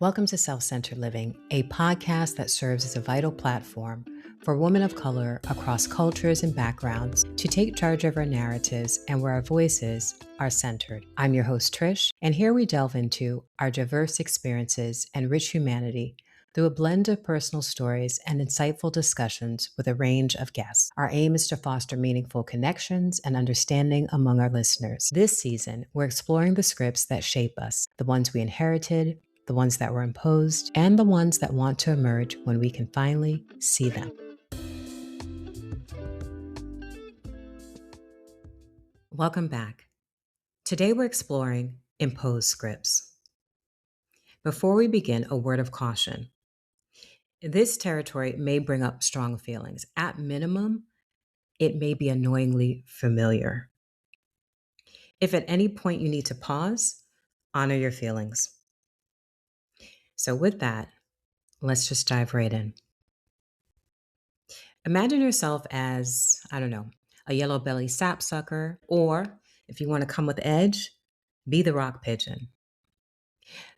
Welcome to Self-Centered Living, a podcast that serves as a vital platform for women of color across cultures and backgrounds to take charge of our narratives and where our voices are centered. I'm your host, Trish, and here we delve into our diverse experiences and rich humanity through a blend of personal stories and insightful discussions with a range of guests. Our aim is to foster meaningful connections and understanding among our listeners. This season, we're exploring the scripts that shape us, the ones we inherited, the ones that were imposed, and the ones that want to emerge when we can finally see them. Welcome back. Today we're exploring imposed scripts. Before we begin, a word of caution. This territory may bring up strong feelings. At minimum, it may be annoyingly familiar. If at any point you need to pause, honor your feelings. So with that, let's just dive right in. Imagine yourself as, a yellow belly sapsucker, or if you want to come with edge, be the rock pigeon.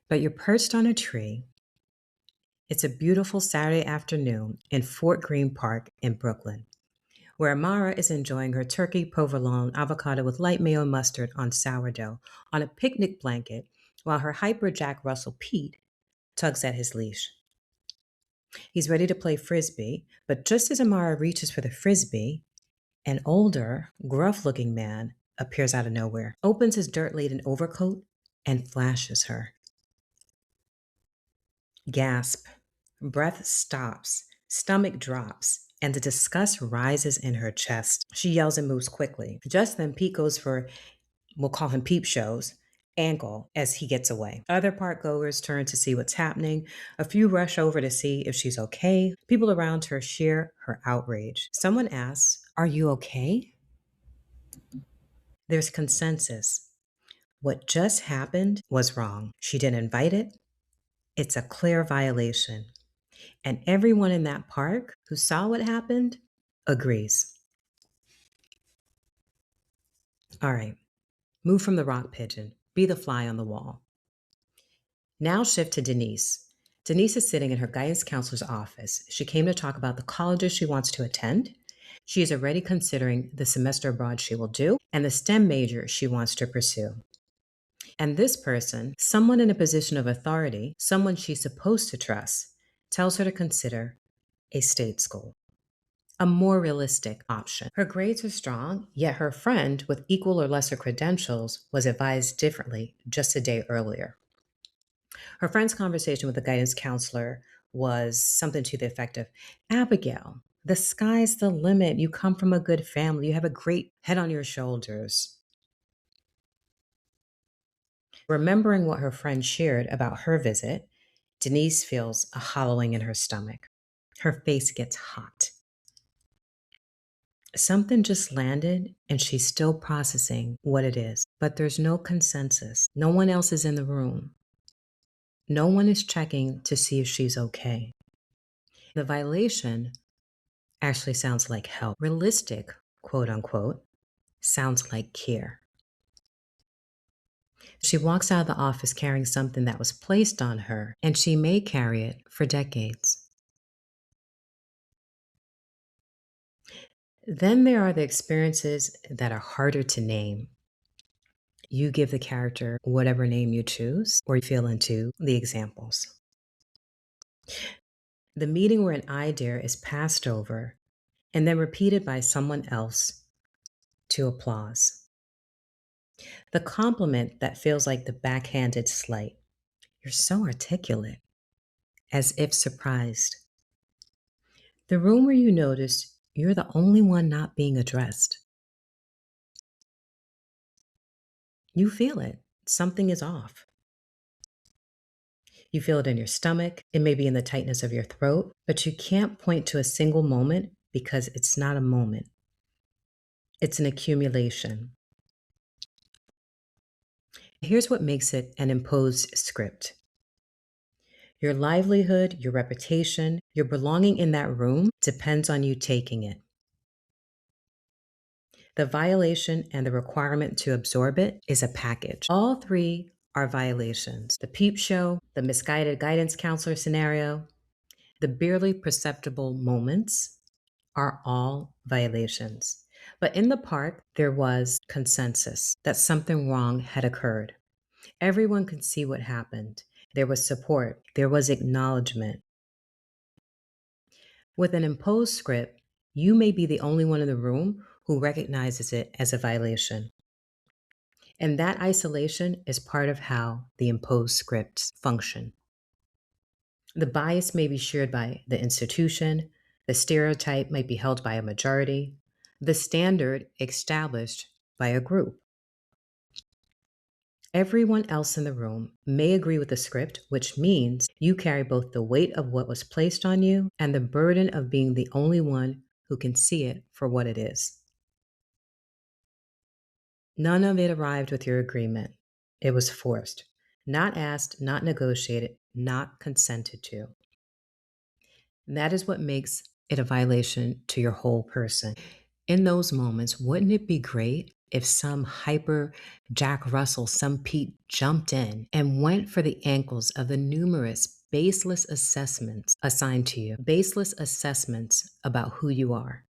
But you're perched on a tree. It's a beautiful Saturday afternoon in Fort Greene Park in Brooklyn, where Amara is enjoying her turkey provolone avocado with light mayo and mustard on sourdough on a picnic blanket while her hyper Jack Russell Pete tugs at his leash. He's ready to play frisbee, but just as Amara reaches for the frisbee, an older, gruff-looking man appears out of nowhere, opens his dirt-laden overcoat, and flashes her. Gasp. Breath stops. Stomach drops, and the disgust rises in her chest. She yells and moves quickly. Just then, Pete goes for, we'll call him Peep Show's, ankle as he gets away. Other park goers turn to see what's happening. A few rush over to see if she's okay. People around her share her outrage. Someone asks, "Are you okay?" There's consensus. What just happened was wrong. She didn't invite it. It's a clear violation. And everyone in that park who saw what happened agrees. All right, move from the rock pigeon. Be the fly on the wall. Now shift to Denise. Denise is sitting in her guidance counselor's office. She came to talk about the colleges she wants to attend. She is already considering the semester abroad she will do and the STEM major she wants to pursue. And this person, someone in a position of authority, someone she's supposed to trust, tells her to consider a state school, a more realistic option. Her grades are strong, yet her friend with equal or lesser credentials was advised differently just a day earlier. Her friend's conversation with the guidance counselor was something to the effect of, "Abigail, the sky's the limit. You come from a good family. You have a great head on your shoulders." Remembering what her friend shared about her visit, Denise feels a hollowing in her stomach. Her face gets hot. Something just landed and she's still processing what it is, but there's no consensus. No one else is in the room. No one is checking to see if she's okay. The violation actually sounds like help. Realistic, quote unquote, sounds like care. She walks out of the office carrying something that was placed on her, and she may carry it for decades. Then there are the experiences that are harder to name. You give the character whatever name you choose, or you fill into the examples. The meeting where an idea is passed over and then repeated by someone else to applause. The compliment that feels like the backhanded slight. "You're so articulate," as if surprised. The room where you notice you're the only one not being addressed. You feel it. Something is off. You feel it in your stomach. It may be in the tightness of your throat, but you can't point to a single moment because it's not a moment. It's an accumulation. Here's what makes it an imposed script. Your livelihood, your reputation, your belonging in that room depends on you taking it. The violation and the requirement to absorb it is a package. All three are violations. The peep show, the misguided guidance counselor scenario, the barely perceptible moments are all violations. But in the park, there was consensus that something wrong had occurred. Everyone could see what happened. There was support, there was acknowledgement. With an imposed script, you may be the only one in the room who recognizes it as a violation. And that isolation is part of how the imposed scripts function. The bias may be shared by the institution, the stereotype might be held by a majority, the standard established by a group. Everyone else in the room may agree with the script, which means you carry both the weight of what was placed on you and the burden of being the only one who can see it for what it is. None of it arrived with your agreement. It was forced, not asked, not negotiated, not consented to. That is what makes it a violation to your whole person. In those moments, wouldn't it be great if some hyper Jack Russell, some Pete jumped in and went for the ankles of the numerous baseless assessments assigned to you, baseless assessments about who you are?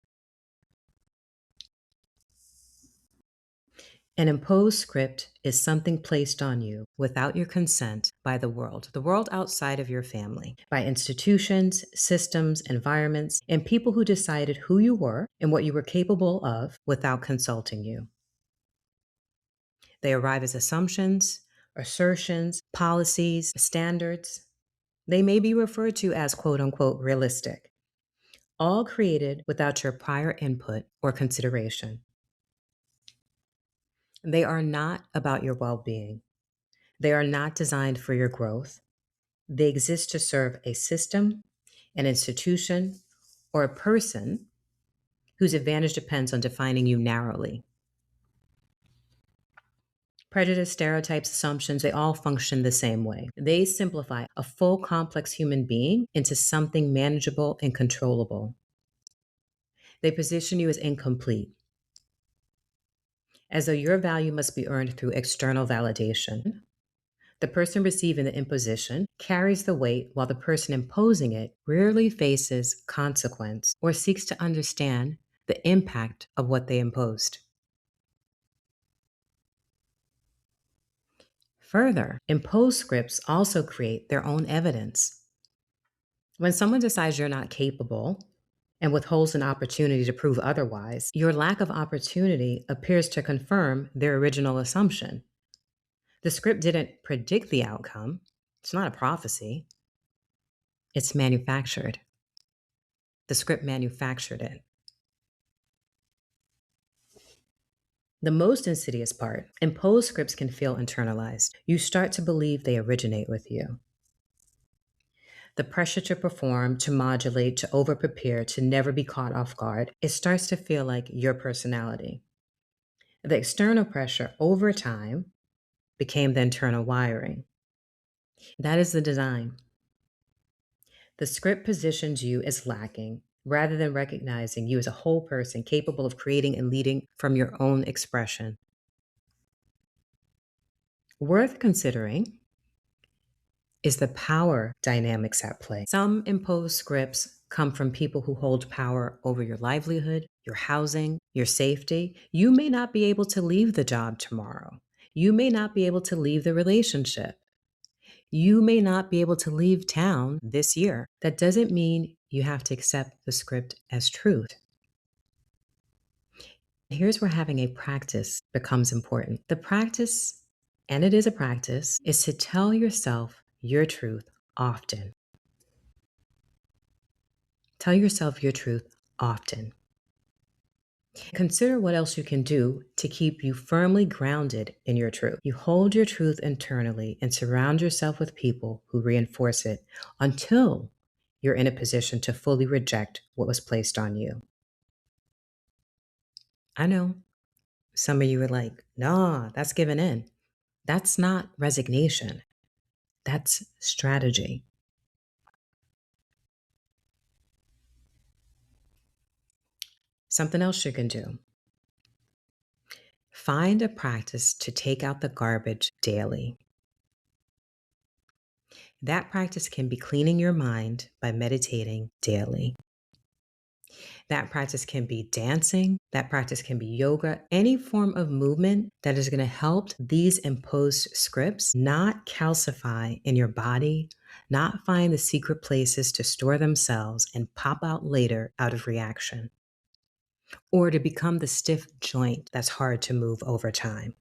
An imposed script is something placed on you without your consent by the world outside of your family, by institutions, systems, environments, and people who decided who you were and what you were capable of without consulting you. They arrive as assumptions, assertions, policies, standards. They may be referred to as quote unquote realistic, all created without your prior input or consideration. They are not about your well being. They are not designed for your growth. They exist to serve a system, an institution, or a person whose advantage depends on defining you narrowly. Prejudice, stereotypes, assumptions, they all function the same way. They simplify a full, complex human being into something manageable and controllable. They position you as incomplete, as though your value must be earned through external validation. The person receiving the imposition carries the weight while the person imposing it rarely faces consequence or seeks to understand the impact of what they imposed. Further, imposed scripts also create their own evidence. When someone decides you're not capable and withholds an opportunity to prove otherwise, your lack of opportunity appears to confirm their original assumption. The script didn't predict the outcome. It's not a prophecy. It's manufactured. The script manufactured it. The most insidious part, imposed scripts can feel internalized. You start to believe they originate with you. The pressure to perform, to modulate, to over-prepare, to never be caught off guard, it starts to feel like your personality. The external pressure over time became the internal wiring. That is the design. The script positions you as lacking rather than recognizing you as a whole person capable of creating and leading from your own expression. Worth considering is the power dynamics at play. Some imposed scripts come from people who hold power over your livelihood, your housing, your safety. You may not be able to leave the job tomorrow. You may not be able to leave the relationship. You may not be able to leave town this year. That doesn't mean you have to accept the script as truth. Here's where having a practice becomes important. The practice, and it is a practice, is to tell yourself your truth often. Tell yourself your truth often. Consider what else you can do to keep you firmly grounded in your truth. You hold your truth internally and surround yourself with people who reinforce it until you're in a position to fully reject what was placed on you. I know some of you are like, nah, that's giving in. That's not resignation. That's strategy. Something else you can do. Find a practice to take out the garbage daily. That practice can be cleaning your mind by meditating daily. That practice can be dancing, that practice can be yoga, any form of movement that is going to help these imposed scripts not calcify in your body, not find the secret places to store themselves and pop out later out of reaction, or to become the stiff joint that's hard to move over time.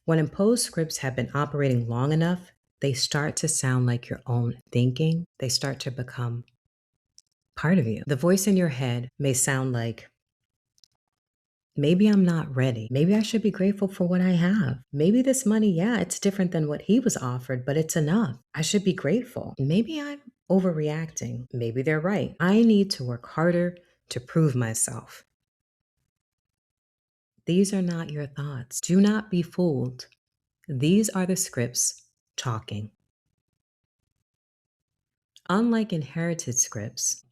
When imposed scripts have been operating long enough, they start to sound like your own thinking. They start to become part of you. The voice in your head may sound like, maybe I'm not ready. Maybe I should be grateful for what I have. Maybe this money, yeah, it's different than what he was offered, but it's enough. I should be grateful. Maybe I'm overreacting. Maybe they're right. I need to work harder to prove myself. These are not your thoughts. Do not be fooled. These are the scripts talking. Unlike inherited scripts,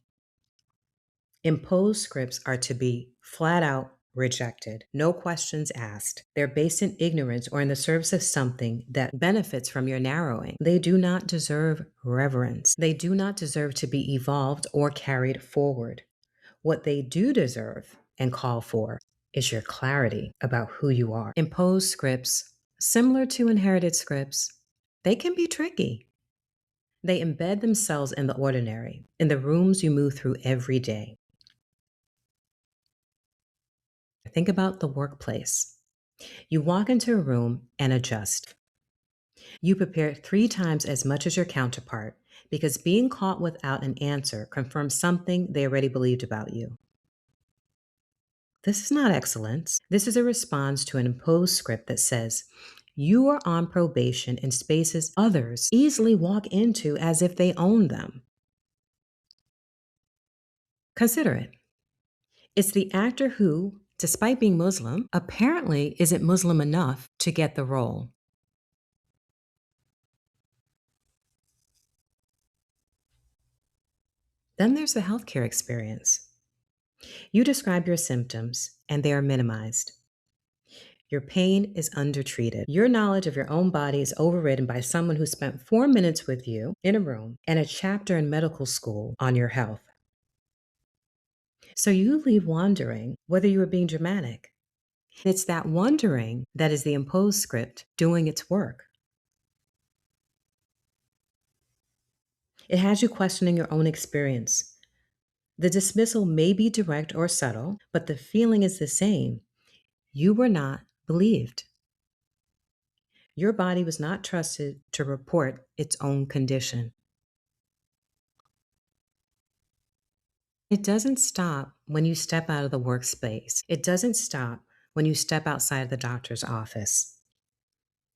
imposed scripts are to be flat out rejected, no questions asked. They're based in ignorance or in the service of something that benefits from your narrowing. They do not deserve reverence. They do not deserve to be evolved or carried forward. What they do deserve and call for is your clarity about who you are. Imposed scripts, similar to inherited scripts, they can be tricky. They embed themselves in the ordinary, in the rooms you move through every day. Think about the workplace. You walk into a room and adjust. You prepare 3 times as much as your counterpart because being caught without an answer confirms something they already believed about you. This is not excellence. This is a response to an imposed script that says, you are on probation in spaces others easily walk into as if they own them. Consider it. It's the actor who, despite being Muslim, apparently isn't Muslim enough to get the role. Then there's the healthcare experience. You describe your symptoms, and they are minimized. Your pain is undertreated. Your knowledge of your own body is overridden by someone who spent 4 minutes with you in a room and a chapter in medical school on your health. So you leave wondering whether you are being dramatic. It's that wondering that is the imposed script doing its work. It has you questioning your own experience. The dismissal may be direct or subtle, but the feeling is the same. You were not believed. Your body was not trusted to report its own condition. It doesn't stop when you step out of the workspace. It doesn't stop when you step outside of the doctor's office.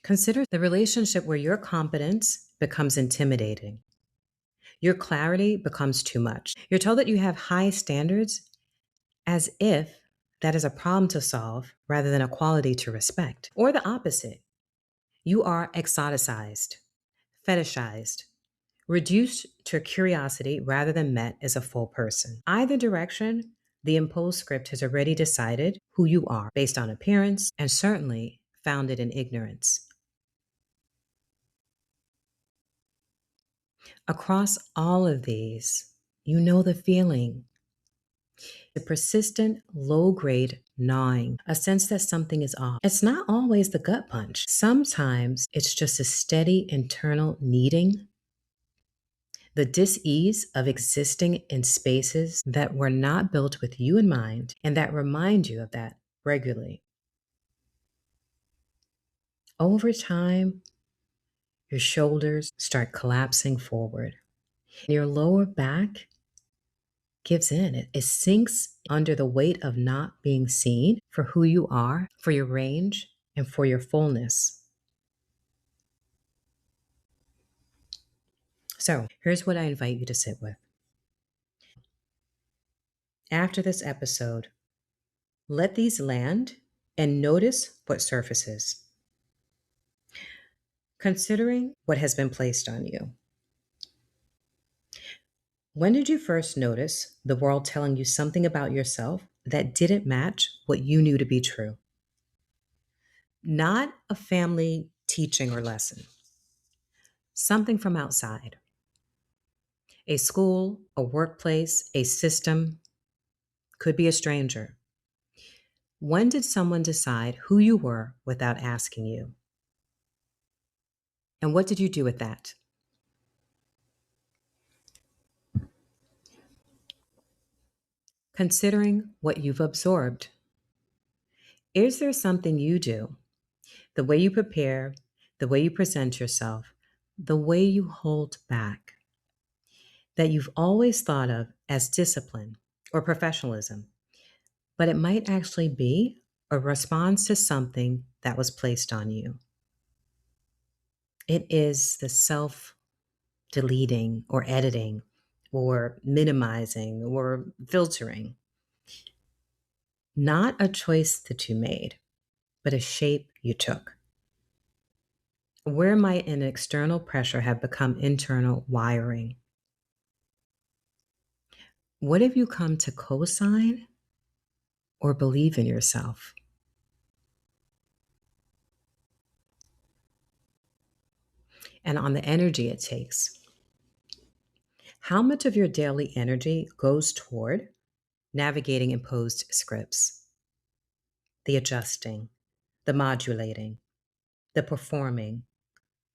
Consider the relationship where your competence becomes intimidating. Your clarity becomes too much. You're told that you have high standards as if that is a problem to solve rather than a quality to respect. Or the opposite. You are exoticized, fetishized, reduced to curiosity rather than met as a full person. Either direction, the imposed script has already decided who you are based on appearance and certainly founded in ignorance. Across all of these, you know the feeling. The persistent, low-grade gnawing, a sense that something is off. It's not always the gut punch. Sometimes it's just a steady internal kneading, the dis-ease of existing in spaces that were not built with you in mind and that remind you of that regularly. Over time, your shoulders start collapsing forward. Your lower back gives in. It sinks under the weight of not being seen for who you are, for your range, and for your fullness. So here's what I invite you to sit with. After this episode, let these land and notice what surfaces. Considering what has been placed on you. When did you first notice the world telling you something about yourself that didn't match what you knew to be true? Not a family teaching, or lesson. Something from outside. A school, a workplace, a system, could be a stranger. When did someone decide who you were without asking you? And what did you do with that? Considering what you've absorbed, is there something you do, the way you prepare, the way you present yourself, the way you hold back, that you've always thought of as discipline or professionalism, but it might actually be a response to something that was placed on you? It is the self deleting or editing or minimizing or filtering. Not a choice that you made, but a shape you took. Where might an external pressure have become internal wiring? What have you come to co-sign or believe in yourself? And on the energy it takes, how much of your daily energy goes toward navigating imposed scripts, the adjusting, the modulating, the performing,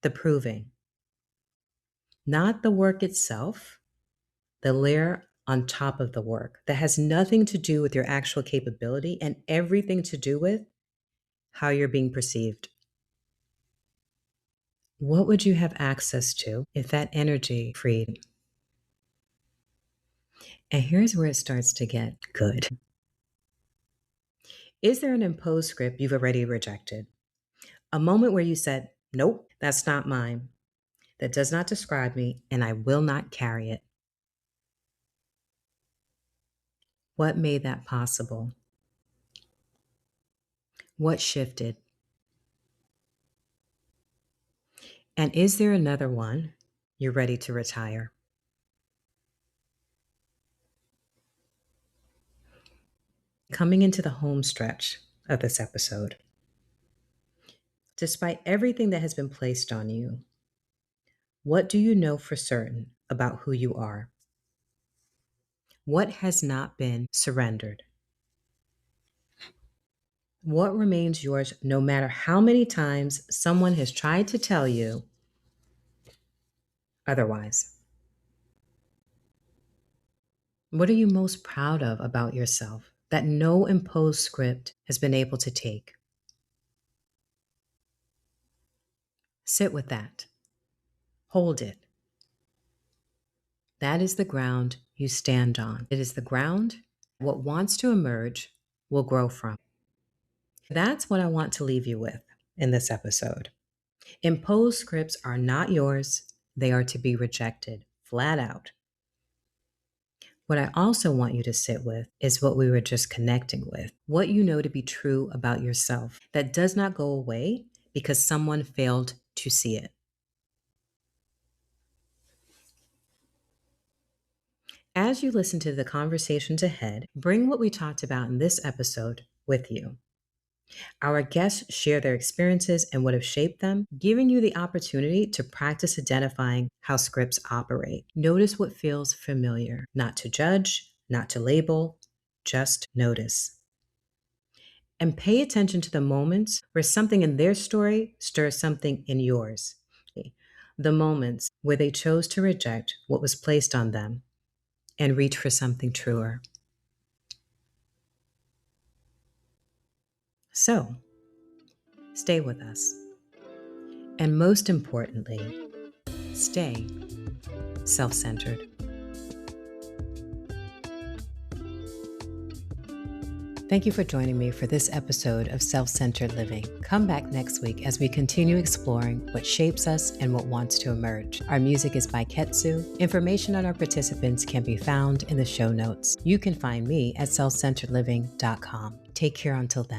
the proving? Not the work itself, the layer on top of the work that has nothing to do with your actual capability and everything to do with how you're being perceived. What would you have access to if that energy freed? And here's where it starts to get good. Is there an imposed script you've already rejected? A moment where you said, nope, that's not mine. That does not describe me, and I will not carry it. What made that possible? What shifted? And is there another one you're ready to retire? Coming into the home stretch of this episode, despite everything that has been placed on you, what do you know for certain about who you are? What has not been surrendered? What remains yours no matter how many times someone has tried to tell you otherwise? What are you most proud of about yourself that no imposed script has been able to take? Sit with that. Hold it. That is the ground you stand on. It is the ground what wants to emerge will grow from. That's what I want to leave you with in this episode. Imposed scripts are not yours. They are to be rejected, flat out. What I also want you to sit with is what we were just connecting with, what you know to be true about yourself that does not go away because someone failed to see it. As you listen to the conversations ahead, bring what we talked about in this episode with you. Our guests share their experiences and what have shaped them, giving you the opportunity to practice identifying how scripts operate. Notice what feels familiar, not to judge, not to label, just notice. And pay attention to the moments where something in their story stirs something in yours. The moments where they chose to reject what was placed on them and reach for something truer. So, stay with us. And most importantly, stay self-centered. Thank you for joining me for this episode of Self-Centered Living. Come back next week as we continue exploring what shapes us and what wants to emerge. Our music is by Ketsu. Information on our participants can be found in the show notes. You can find me at selfcenteredliving.com. Take care until then.